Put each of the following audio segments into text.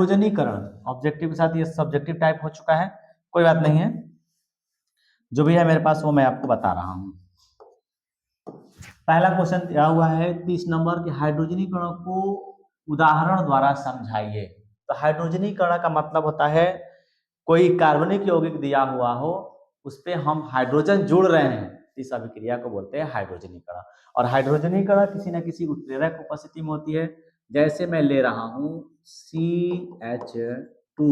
हाइड्रोजनीकरण ऑब्जेक्टिव के साथ ये सब्जेक्टिव टाइप हो चुका है, कोई बात नहीं है, जो भी है मेरे पास वो मैं आपको बता रहा हूं। पहला क्वेश्चन दिया हुआ है 30 नंबर के, हाइड्रोजनीकरण को उदाहरण द्वारा समझाइए। तो हाइड्रोजनीकरण का मतलब होता है कोई कार्बनिक यौगिक दिया हुआ हो, उस पे हम हाइड्रोजन जोड़ रहे हैं, इस अभिक्रिया को बोलते हैं हाइड्रोजनीकरण। और हाइड्रोजनीकरण किसी न किसी उत्प्रेरक उपस्थिति में होती है। जैसे मैं ले रहा हूं CH2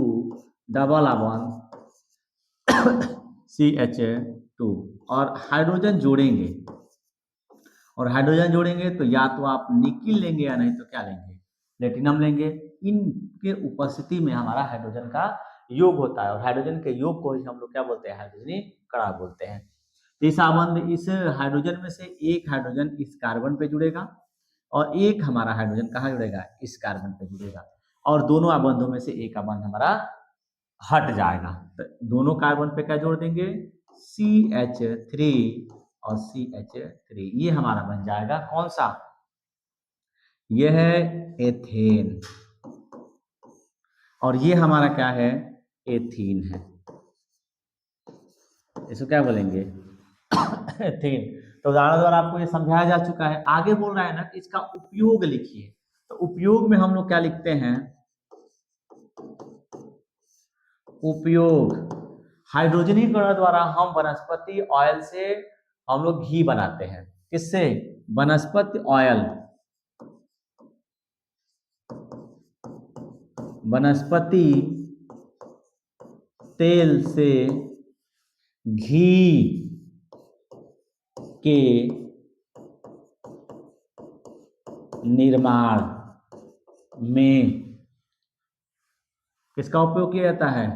डबल CH2 और हाइड्रोजन जोड़ेंगे, और हाइड्रोजन जोड़ेंगे तो या तो आप निकिल लेंगे या नहीं तो क्या लेंगे, प्लेटिनम लेंगे। इनके उपस्थिति में हमारा हाइड्रोजन का योग होता है, और हाइड्रोजन के योग को ही हम लोग क्या बोलते हैं, हाइड्रोजनीकरण बोलते हैं। इस आबंध इस हाइड्रोजन में से एक हाइड्रोजन इस कार्बन पे जुड़ेगा और एक हमारा हाइड्रोजन कहाँ जुड़ेगा, इस कार्बन पे जुड़ेगा, और दोनों आबंधों में से एक आबंध हमारा हट जाएगा। तो दोनों कार्बन पे क्या जोड़ देंगे, CH3 और CH3, ये हमारा बन जाएगा कौन सा, यह है एथेन, और ये हमारा क्या है, एथीन है। इसको क्या बोलेंगे, एथीन। तो उदाहरण द्वारा आपको ये समझाया जा चुका है। आगे बोल रहा है ना कि इसका उपयोग लिखिए, तो उपयोग में हम लोग क्या लिखते हैं, उपयोग, हाइड्रोजनीकरण द्वारा हम वनस्पति ऑयल से हम लोग घी बनाते हैं। किससे, वनस्पति ऑयल, वनस्पति तेल से घी के निर्माण में किसका उपयोग किया जाता है,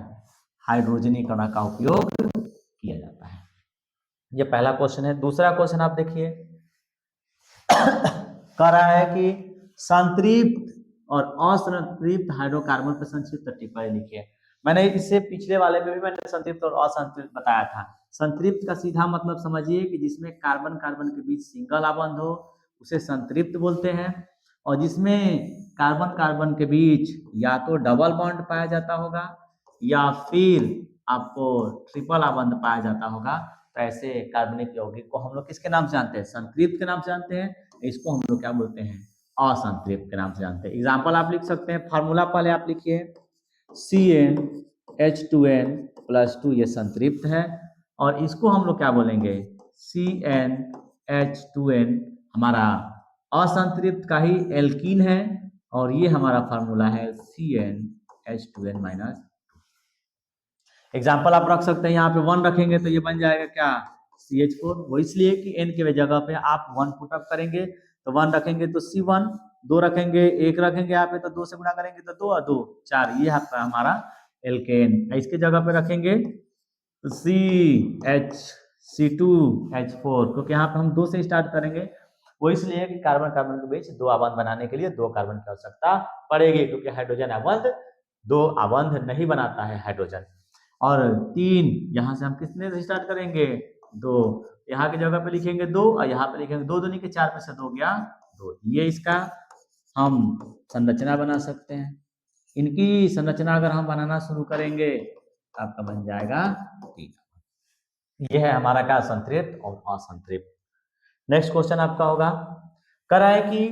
हाइड्रोजनीकरण का उपयोग किया जाता है। ये पहला क्वेश्चन है। दूसरा क्वेश्चन आप देखिए, कह रहा है कि संतृप्त और असंतृप्त हाइड्रोकार्बन पर संक्षिप्त टिप्पणी लिखिए। मैंने इससे पिछले वाले में भी मैंने संतृप्त और असंतृप्त बताया था। संतृप्त का सीधा मतलब समझिए कि जिसमें कार्बन कार्बन के बीच सिंगल आबंध हो उसे संतृप्त बोलते हैं, और जिसमें कार्बन कार्बन के बीच या तो डबल बॉन्ड पाया जाता होगा या फिर आपको ट्रिपल आबंध पाया जाता होगा, तो ऐसे कार्बनिक यौगिक को हम लोग किसके नाम से जानते हैं, संतृप्त के नाम से जानते हैं। इसको हम लोग क्या बोलते हैं, असंतृप्त के नाम से जानते हैं। एग्जाम्पल आप लिख सकते हैं, फार्मूला पहले आप लिखिए, CnH2n+2 ये संतृप्त है, और इसको हम लोग क्या बोलेंगे, CnH2n हमारा असंतृप्त का ही एल्कीन है, और ये हमारा फार्मूला है CnH2n-2। एग्जाम्पल आप रख सकते हैं, यहाँ पे 1 रखेंगे तो ये बन जाएगा क्या, CH4। वो इसलिए कि n के जगह पे आप 1 पुटअप करेंगे तो 1 रखेंगे तो C1, 2 रखेंगे, 1 रखेंगे यहाँ पे तो 2 से गुणा करेंगे तो 2 और 2 4, ये आपका हमारा एल्केन। इसके जगह पे रखेंगे तो CH2H4, क्योंकि यहाँ पे हम 2 से स्टार्ट करेंगे। वो इसलिए कि कार्बन कार्बन के बीच 2 आबंध बनाने के लिए 2 कार्बन की आवश्यकता पड़ेगी, क्योंकि हाइड्रोजन आबंध 2 आबंध नहीं बनाता है हाइड्रोजन। और 3 यहाँ से हम कितने से स्टार्ट करेंगे, 2, यहाँ की जगह पे लिखेंगे 2 और यहाँ पे लिखेंगे 2 दूनी के 4 में से 2 गया 2। ये इसका हम संरचना बना सकते हैं। इनकी संरचना अगर हम बनाना शुरू करेंगे आपका बन जाएगा 3। यह है हमारा क्या, संतृप्त और असंतृप्त। नेक्स्ट क्वेश्चन आपका होगा, कह रहा है कि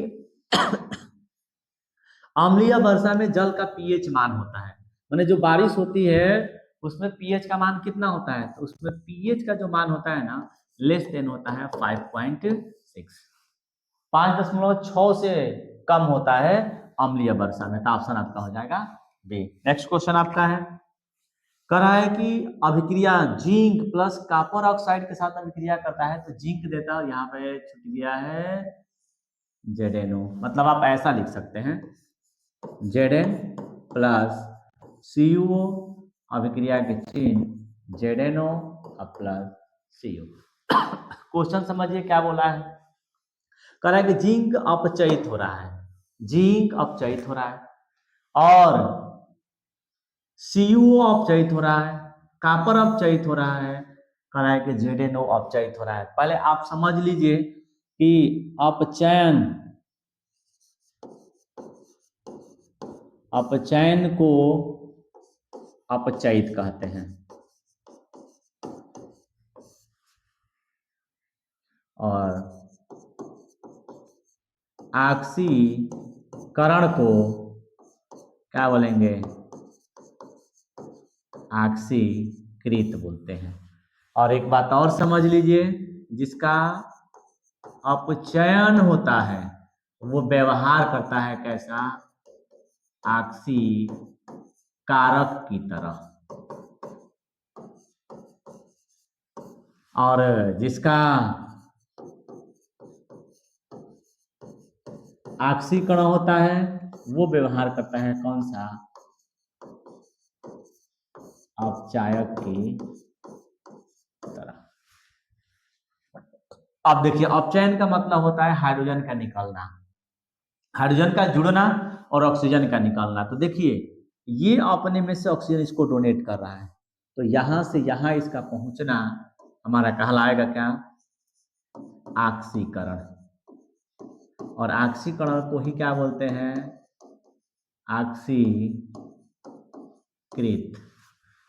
अम्लीय वर्षा में जल का पीएच मान होता है, माने जो बारिश होती है उसमें पीएच का मान कितना होता है, तो उसमें पीएच का जो मान होता है ना लेस देन होता है 5.6, 5.6 से कम होता है अम्लीय वर्षा में। तो ऑप्शन आपका हो जाएगा बी। नेक्स्ट क्वेश्चन आपका है, कह रहा है कि अभिक्रिया जिंक प्लस कॉपर ऑक्साइड के साथ अभिक्रिया करता है, तो जिंक देता है, यहाँ पे छूट गया है ZnO, मतलब आप ऐसा लिख सकते हैं Zn प्लस CuO, अभिक्रिया के चिन्ह ZnO प्लस Cu। क्वेश्चन समझिए क्या बोला है, कह रहा है कि जिंक अपचयित हो रहा है, जिंक अपचयित हो रहा है, और CuO अपचयित हो रहा है, कॉपर अपचयित हो रहा है, कह रहा है कि ZnO अपचयित हो रहा है। पहले आप समझ लीजिए कि अपचयन अपचयन को अपचयित कहते हैं और ऑक्सीकरण को क्या बोलेंगे? ऑक्सीकृत बोलते हैं। और एक बात और समझ लीजिए, जिसका अपचयन होता है वो व्यवहार करता है कैसा? ऑक्सीकारक की तरह। और जिसका ऑक्सीकरण होता है वो व्यवहार करता है कौन सा? अपचायक की तरह। अब देखिए, अपचयन का मतलब होता है हाइड्रोजन का निकलना, हाइड्रोजन का जुड़ना और ऑक्सीजन का निकलना। तो देखिए, ये अपने में से ऑक्सीजन इसको डोनेट कर रहा है, तो यहां से यहां इसका पहुंचना हमारा कहलाएगा क्या? ऑक्सीकरण। और ऑक्सीकरण को ही क्या बोलते हैं? ऑक्सीकृत।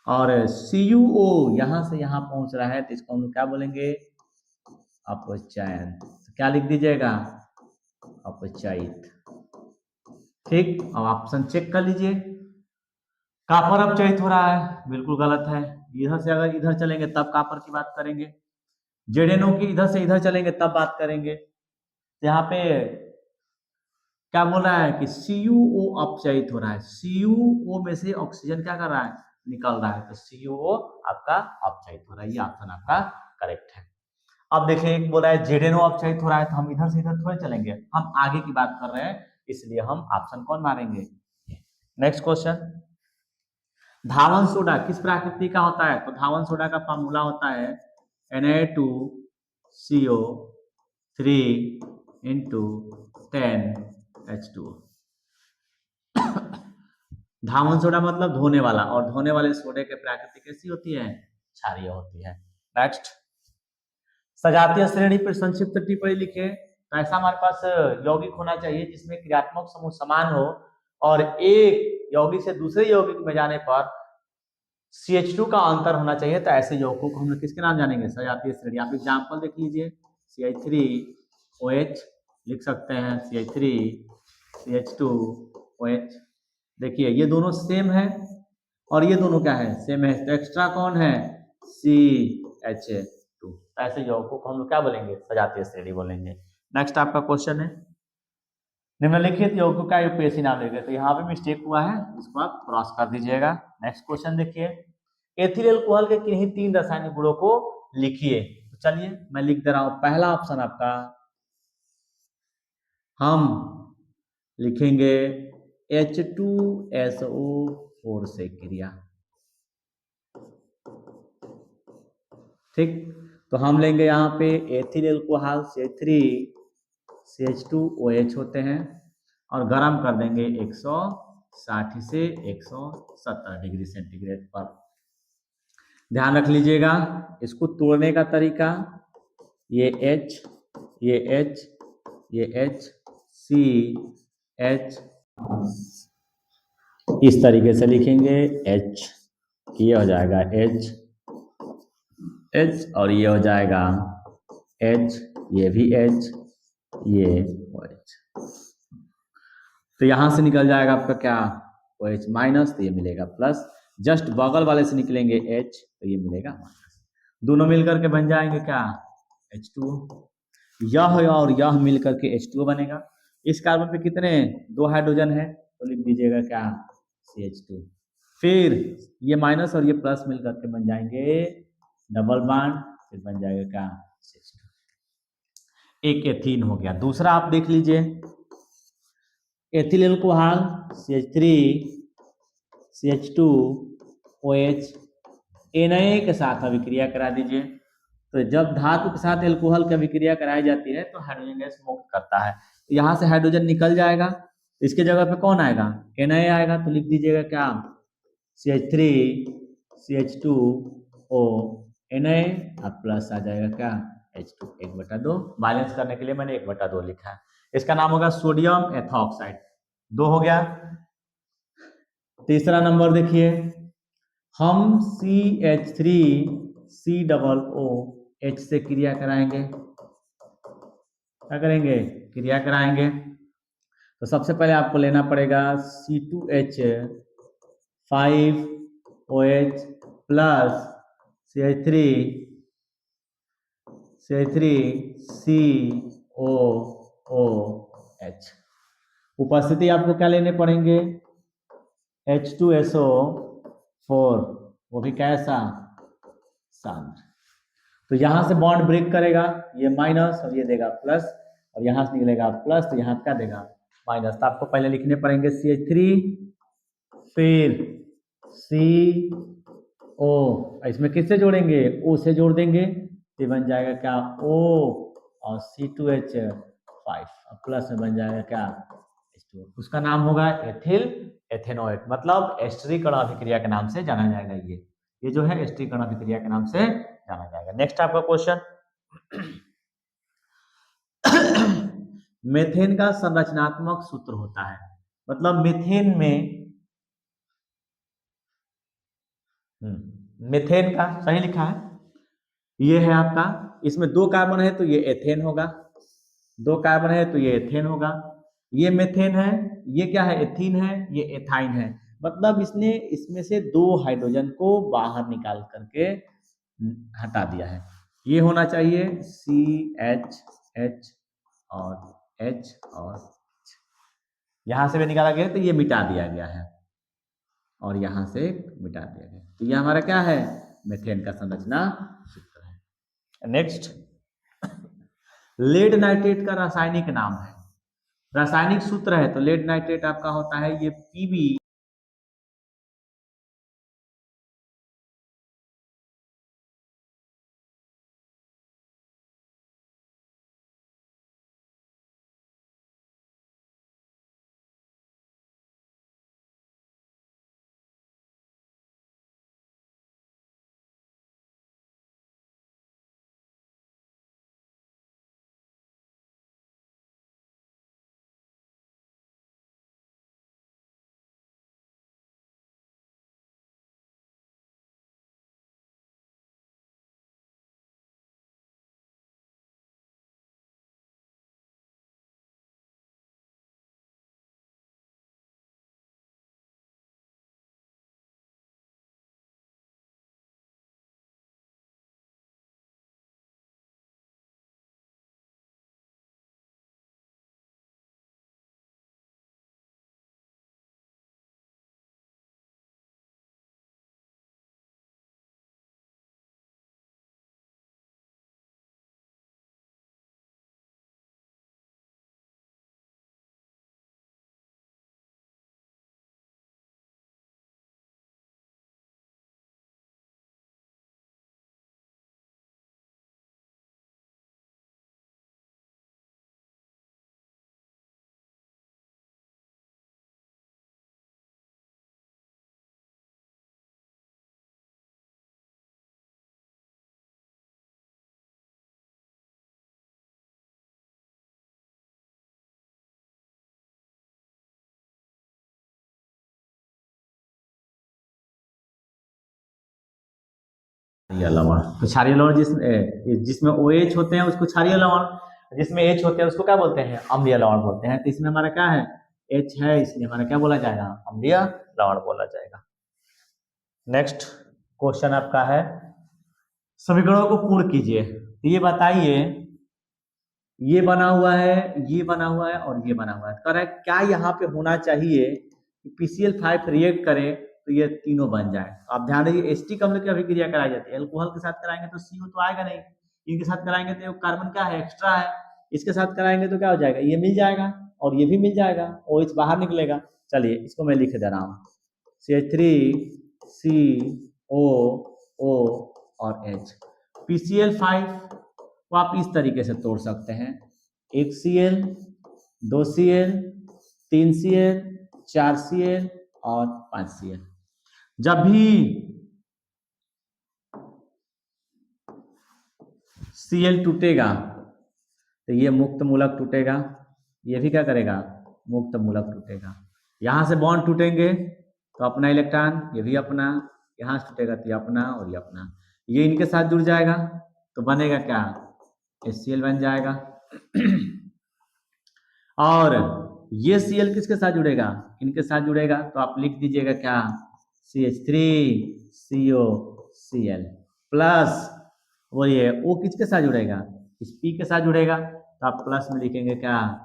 और CuO यहां से यहां पहुंच रहा है तो इसको हम क्या बोलेंगे? अपचयन। तो क्या लिख दीजिएगा? अपचयित। ठीक, अब ऑप्शन चेक कर लीजिए। कॉपर अपचयित हो रहा है, बिल्कुल गलत है। इधर से अगर इधर चलेंगे तब कॉपर की बात करेंगे, जेडेनो की इधर से इधर चलेंगे तब बात करेंगे। यहाँ पे क्या बोल रहा है कि CuO अपचयित हो रहा है, CuO में से ऑक्सीजन क्या कर रहा है? निकल रहा है, तो CuO आपका अपचयित हो रहा है। ये ऑप्शन आपका करेक्ट है। अब देखिए, एक बोला है जेडेनो अपचयित हो रहा है, तो हम इधर से इधर थोड़े चलेंगे, हम आगे की बात कर रहे हैं, इसलिए हम ऑप्शन कौन मारेंगे? नेक्स्ट क्वेश्चन, धावन सोडा किस प्रकृति का होता है? तो धावन सोडा का फॉर्मूला होता है Na2CO3 into 10H2O। धावन सोडा मतलब धोने वाला, और धोने वाले सोडे की प्रकृति कैसी होती है? क्षारीय होती है। नेक्स्ट, सजातीय श्रेणी पर संक्षिप्त टिप्पणी लिखे। तो ऐसा हमारे पास यौगिक होना चाहिए जिसमें क्रियात्मक समूह समान हो और एक यौगिक से दूसरे यौगिक में जाने पर CH2 का अंतर होना चाहिए। तो ऐसे यौगिकों को हम लोग किसके नाम जानेंगे? सजातीय श्रेणी। आप एग्जाम्पल देख लीजिए, CH3OH लिख सकते हैं, CH3 CH2OH। देखिए, ये दोनों सेम है और ये दोनों क्या है? सेम है, तो एक्स्ट्रा कौन है? CH2। ऐसे यौगिकों को हम लोग क्या बोलेंगे? सजातीय श्रेणी बोलेंगे। नेक्स्ट आपका क्वेश्चन है, निम्नलिखित यौगिकों का यूपीएससी नाम लिखे। तो यहाँ पे मिस्टेक हुआ है, इसको आप क्रॉस कर दीजिएगा। नेक्स्ट क्वेश्चन देखिए, एथिल अल्कोहल के किन्हीं 3 रासायनिक गुणों को लिखिए। तो चलिए मैं लिख दे रहा हूं। पहला ऑप्शन आपका, हम लिखेंगे H2SO4 से क्रिया। ठीक, तो हम लेंगे यहाँ पे एथिल अल्कोहल CH3 CH2OH होते हैं और गर्म कर देंगे 160 से 170 डिग्री सेंटीग्रेड पर। ध्यान रख लीजिएगा, इसको तोड़ने का तरीका, ये H, ये H, ये H, CH, इस तरीके से लिखेंगे। H, ये हो जाएगा H, H, और ये हो जाएगा H, ये भी H, ये OH। तो यहां से निकल जाएगा आपका क्या? OH माइनस, तो ये मिलेगा प्लस। जस्ट बगल वाले से निकलेंगे H, तो ये मिलेगा माइनस। दोनों मिलकर के बन जाएंगे क्या? H2O। यह और यह मिलकर के H2O बनेगा। इस कार्बन पे कितने? 2 हाइड्रोजन है, तो लिख दीजिएगा क्या? CH2। फिर ये माइनस और ये प्लस मिलकर के बन जाएंगे डबल बॉन्ड, फिर बन जाएगा क्या? CH2। एक एथीन हो गया। दूसरा आप देख लीजिए, ethyl alcohol CH3 CH2OH Na के साथ अभिक्रिया करा दीजिए। तो जब धातु के साथ एल्कोहल की अभिक्रिया कराई जाती है तो हाइड्रोजन गैस मुक्त करता है। तो यहाँ से हाइड्रोजन निकल जाएगा, इसके जगह पे कौन आएगा? Na आएगा। तो लिख दीजिएगा क्या? CH3 CH2O Na और प्लस आ जाएगा क्या? H2। 1/2 बैलेंस करने के लिए मैंने 1/2 लिखा है। इसका नाम होगा सोडियम एथॉक्साइड। 2 हो गया। तीसरा नंबर देखिए, हम CH3 COO H से क्रिया कराएंगे। क्या करेंगे? क्रिया कराएंगे। तो सबसे पहले आपको लेना पड़ेगा C2H5OH प्लस CH3COOH। उपस्थिति आपको क्या लेने पड़ेंगे? H2SO4, वो भी कैसा? शांत। तो यहां से बॉन्ड ब्रेक करेगा, ये माइनस और ये देगा प्लस, और यहां से निकलेगा प्लस, तो यहां क्या देगा? माइनस। तो आपको पहले लिखने पड़ेंगे CH3, फिर CO, इसमें किससे जोड़ेंगे? O से जोड़ देंगे, तो बन जाएगा क्या? O और C2H5, प्लस में बन जाएगा क्या? H2O। उसका नाम होगा एथिल एथेनोएट, मतलब एस्टरीकरण अभिक्रिया के नाम से जाना जाएगा। ये जो है एस्टरीकरण अभिक्रिया के नाम से जाना जाएगा। नेक्स्ट आपका क्वेश्चन, मेथेन का संरचनात्मक सूत्र होता है, मतलब मेथेन का सही लिखा है, ये है आपका, इसमें 2 कार्बन है तो ये एथेन होगा, 2 कार्बन है तो ये एथेन होगा। ये मेथेन है, ये क्या है? एथीन है, ये एथाइन है। मतलब इसने इसमें से 2 हाइड्रोजन को बाहर निकाल करके हटा दिया है। ये होना चाहिए CH और H, और यहां से भी निकाला गया तो ये मिटा दिया गया है, और यहां से मिटा दिया गया। तो ये हमारा क्या है? मेथेन का संरचना सूत्र है। नेक्स्ट, लेड नाइट्रेट का रासायनिक नाम है, रासायनिक सूत्र है, तो लेड नाइट्रेट आपका होता है ये Pb। लवण, तो क्षारीय लवण जिसमें OH होते हैं उसको क्षारीय लवण, जिसमें H होते हैं उसको क्या बोलते हैं? अम्लीय लवण बोलते हैं। तो इसमें हमारा क्या है? H है, इसलिए हमारा क्या बोला जाएगा? अम्लीय लवण बोला जाएगा। नेक्स्ट क्वेश्चन आपका है, समीकरणों को पूर्ण कीजिए। तो ये बताइए, ये बना हुआ है, ये बना हुआ है, और ये बना हुआ है, करेक्ट? क्या यहाँ पे होना चाहिए कि PCl5 रिएक्ट करे तो ये तीनों बन जाए? आप ध्यान दीजिए, एस्टिक अम्ल की अभिक्रिया कराई जाती है, अल्कोहल के साथ कराएंगे तो CO तो आएगा नहीं, इनके साथ कराएंगे तो कार्बन क्या है? एक्स्ट्रा है, इसके साथ कराएंगे तो क्या हो जाएगा? ये मिल जाएगा और ये भी मिल जाएगा, OH बाहर निकलेगा। चलिए इसको मैं लिख दे रहा हूँ, CH3COO और H। PCl5 को आप इस तरीके से तोड़ सकते हैं, 1 Cl, 2 Cl, 3 Cl, 4 Cl और 5 Cl। जब भी Cl टूटेगा तो ये मुक्त मूलक टूटेगा, ये भी क्या करेगा? मुक्त मूलक टूटेगा। यहां से बॉन्ड टूटेंगे तो अपना इलेक्ट्रॉन, ये भी अपना, यहाँ से टूटेगा तो ये अपना और ये अपना, ये इनके साथ जुड़ जाएगा तो बनेगा क्या, HCl बन जाएगा। और ये Cl किसके साथ जुड़ेगा, इनके साथ जुड़ेगा, तो आप लिख दीजिएगा क्या, CH3COCl प्लस, वो ये O किसके साथ जुड़ेगा, इस P के साथ जुड़ेगा, तो आप प्लस में लिखेंगे क्या,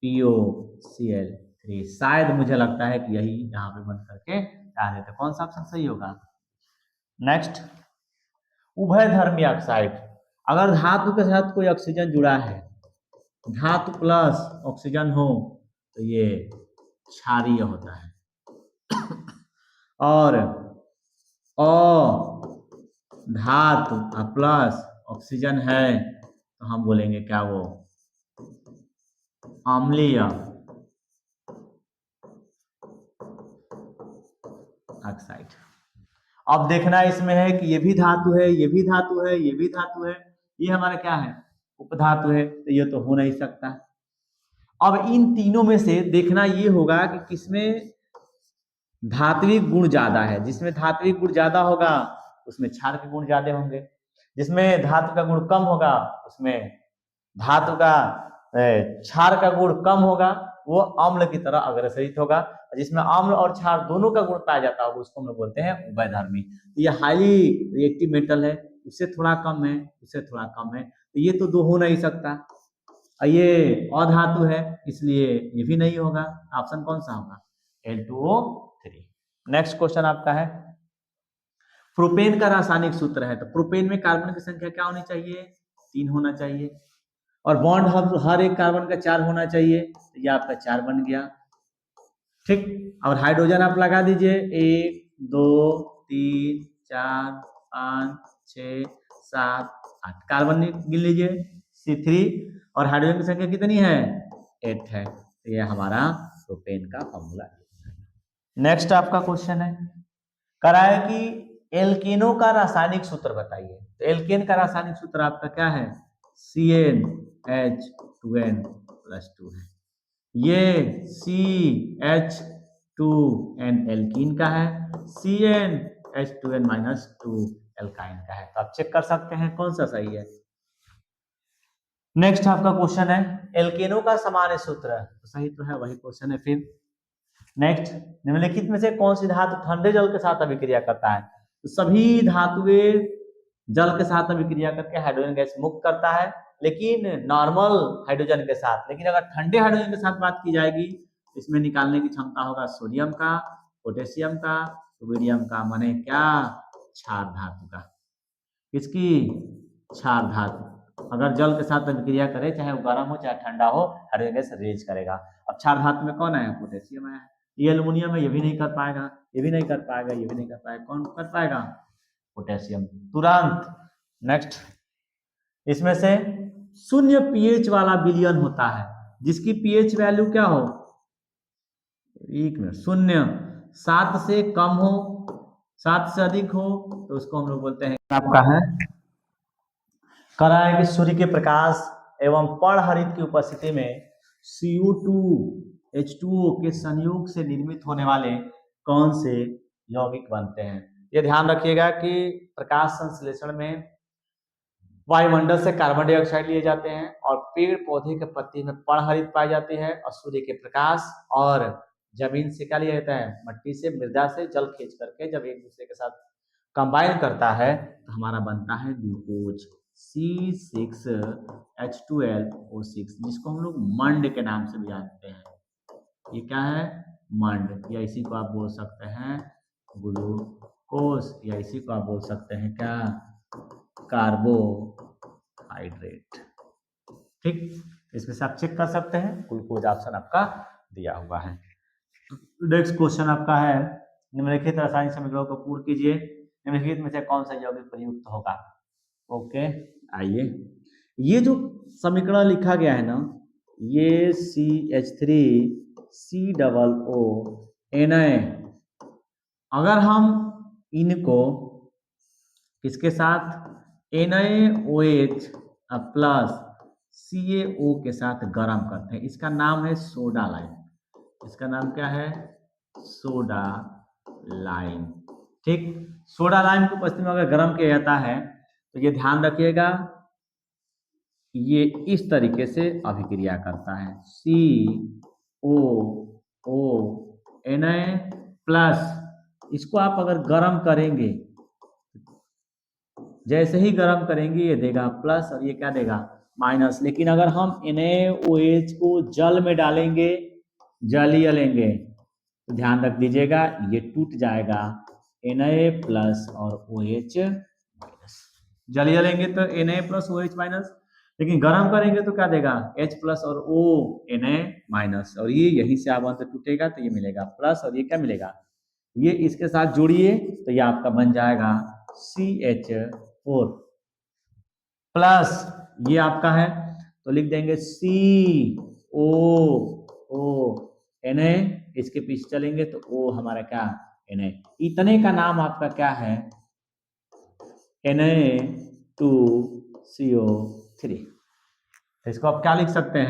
POCl3। शायद मुझे लगता है कि यही यहाँ पे बंद करके डाल देते। कौन सा ऑप्शन सही होगा। नेक्स्ट, उभयधर्मी ऑक्साइड। अगर धातु के साथ कोई ऑक्सीजन जुड़ा है, धातु प्लस ऑक्सीजन हो तो ये क्षारीय होता है। और धातु प्लस ऑक्सीजन है तो हम बोलेंगे क्या, वो अम्लीय ऑक्साइड। अब देखना इसमें है कि ये भी धातु है, ये भी धातु है, ये भी धातु है, ये हमारा क्या है, उपधातु है, तो ये तो हो नहीं सकता। अब इन तीनों में से देखना ये होगा कि किसमें धात्विक गुण ज्यादा है। जिसमें धात्विक गुण ज्यादा होगा उसमें क्षार के गुण ज्यादा होंगे, जिसमें धातु का गुण कम होगा उसमें धातु का क्षार का गुण कम होगा, वो अम्ल की तरह अग्रसरित होगा। जिसमें अम्ल और क्षार दोनों का गुण पाया जाता है उसको हम लोग बोलते हैं उभयधर्मी। तो ये हाईली रिएक्टिव मेटल है, उससे थोड़ा कम है, उससे थोड़ा कम है, तो ये तो दो हो नहीं सकता। ये अधातु है इसलिए ये भी नहीं होगा। ऑप्शन कौन सा होगा, L2O3। नेक्स्ट क्वेश्चन आपका है, प्रोपेन का रासायनिक सूत्र है। तो प्रोपेन में कार्बन की संख्या क्या होनी चाहिए, 3 होना चाहिए, और बॉन्ड हर एक कार्बन का 4 होना चाहिए, तो ये आपका 4 बन गया। ठीक, और हाइड्रोजन आप लगा दीजिए 1 2 3 4 5 6 7 8, कार्बन गिन लीजिए C3, और हाइड्रोजन की संख्या कितनी है, 8 है। तो ये हमारा प्रोपेन का फॉर्मूला। नेक्स्ट आपका क्वेश्चन है, कराए कि एल्केनों का रासायनिक सूत्र बताइए। तो एल्केन का रासायनिक सूत्र आपका क्या है, CnH2n+2 है। ये CH2n एल्कीन का है, CnH2n-2 एल्काइन का है। तो आप चेक कर सकते हैं कौन सा सही है। नेक्स्ट आपका क्वेश्चन है, एल्केनों का सामान्य सूत्र, तो सही तो है, वही क्वेश्चन है फिर। नेक्स्ट, निम्नलिखित में से कौन सी धातु ठंडे जल के साथ अभिक्रिया करता है। तो सभी धातुएं जल के साथ अभिक्रिया करके हाइड्रोजन गैस मुक्त करता है, लेकिन नॉर्मल हाइड्रोजन के साथ। लेकिन अगर ठंडे हाइड्रोजन के साथ बात की जाएगी तो इसमें निकालने की क्षमता होगा सोडियम का, पोटेशियम का, रुबिडियम का, माने क्या, क्षार धातु का। किसकी, क्षार धातु। अगर जल के साथ अभिक्रिया करे, चाहे वो गर्म हो चाहे ठंडा हो, हाइड्रोजन गैस रेज करेगा। अब क्षार धातु में कौन आया, पोटेशियम आया। ये एल्युमिनियम है, ये भी नहीं कर पाएगा, ये भी नहीं कर पाएगा, ये भी नहीं कर पाएगा, कौन कर पाएगा, पोटेशियम तुरंत। नेक्स्ट, इसमें से 0 pH वाला विलयन होता है, जिसकी pH वैल्यू क्या हो, 0, 7 से कम हो, 7 से अधिक हो, तो उसको हम लोग बोलते हैं, आपका है करा है कि सूर्य के प्रकाश एवं परहरित की उपस्थिति में CO2 H2O के संयोग से निर्मित होने वाले कौन से यौगिक बनते हैं। ये ध्यान रखिएगा कि प्रकाश संश्लेषण में वायुमंडल से कार्बन डाइऑक्साइड लिए जाते हैं और पेड़ पौधे के पत्ती में परहरित पाई जाती है, और सूर्य के प्रकाश और जमीन से क्या लिया जाता है, मट्टी से, मृदा से जल खींच करके जब एक दूसरे के साथ कंबाइन करता है तो हमारा बनता है ग्लूकोज C6H12O6, जिसको हम लोग मंड के नाम से भी जानते हैं। ये क्या है, मंड, या इसी को आप बोल सकते हैं ग्लूकोज, या इसी को आप बोल सकते हैं क्या, कार्बोहाइड्रेट। ठीक, इसमें से आप चेक कर सकते हैं, ग्लूकोज ऑप्शन आपका दिया हुआ है। नेक्स्ट क्वेश्चन आपका है, निम्नलिखित रासायनिक समीकरणों को पूर्ण कीजिए, निम्नलिखित में से कौन सा यौगिक प्रयुक्त होगा। ओके, आइए, ये जो समीकरण लिखा गया है ना, ये CH3COO अगर हम इनको किसके साथ, NaOH प्लस CaO के साथ गर्म करते हैं, इसका नाम है सोडा लाइम। इसका नाम क्या है, सोडा लाइम। ठीक, सोडा लाइम की उपस्थिति में अगर गर्म किया जाता है तो ये ध्यान रखिएगा, ये इस तरीके से अभिक्रिया करता है, COO प्लस। इसको आप अगर गर्म करेंगे, जैसे ही गर्म करेंगे ये देगा प्लस और ये क्या देगा माइनस। लेकिन अगर हम NaOH को जल में डालेंगे, जलीय लेंगे, तो ध्यान रख दीजिएगा ये टूट जाएगा, Na प्लस और OH माइनस। जलीय लेंगे तो Na प्लस OH माइनस, लेकिन गर्म करेंगे तो क्या देगा H प्लस और O Na माइनस, और ये यहीं से अब अंत टूटेगा तो ये मिलेगा प्लस और ये क्या मिलेगा, ये इसके साथ जोड़िए तो ये आपका बन जाएगा CH4 प्लस, ये आपका है तो लिख देंगे COO Na, इसके पीछे चलेंगे तो O हमारा क्या Na, इतने का नाम आपका क्या है Na2CO3। इसको आप क्या लिख सकते हैं